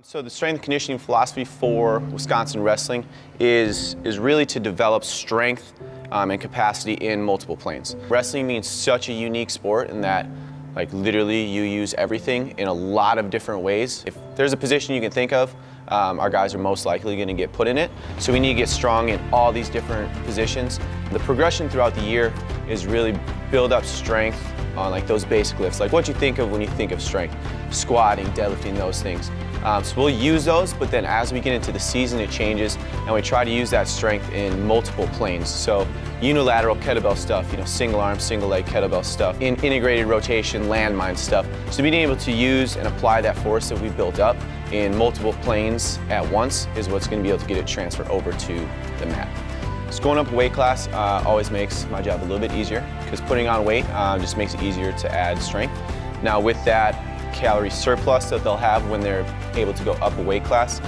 So the strength and conditioning philosophy for Wisconsin wrestling is really to develop strength and capacity in multiple planes. Wrestling means such a unique sport in that literally you use everything in a lot of different ways. If there's a position you can think of, our guys are most likely going to get put in it. So we need to get strong in all these different positions. The progression throughout the year is really build up strength on those basic lifts, like what you think of when you think of strength, squatting, deadlifting, those things. So we'll use those, but then as we get into the season, it changes, and we try to use that strength in multiple planes. So unilateral kettlebell stuff, single arm, single leg kettlebell stuff, in integrated rotation, landmine stuff. So being able to use and apply that force that we built up in multiple planes at once is what's going to be able to get it transferred over to the mat. So going up a weight class always makes my job a little bit easier, because putting on weight just makes it easier to add strength. Now with that calorie surplus that they'll have when they're able to go up a weight class,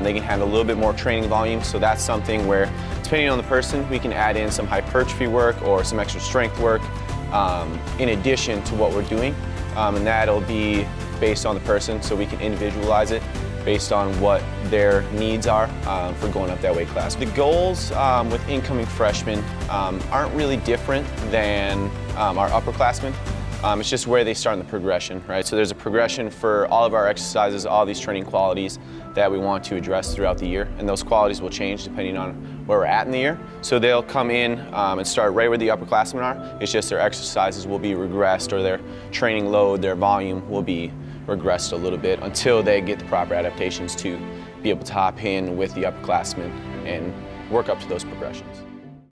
they can handle a little bit more training volume. So that's something where, depending on the person, we can add in some hypertrophy work or some extra strength work in addition to what we're doing. And that'll be based on the person, so we can individualize it based on what their needs are for going up that weight class. The goals with incoming freshmen aren't really different than our upperclassmen. It's just where they start in the progression, right? So there's a progression for all of our exercises, all these training qualities that we want to address throughout the year, and those qualities will change depending on where we're at in the year. So they'll come in and start right where the upperclassmen are. It's just their exercises will be regressed, or their training load, their volume will be regressed a little bit until they get the proper adaptations to be able to hop in with the upperclassmen and work up to those progressions.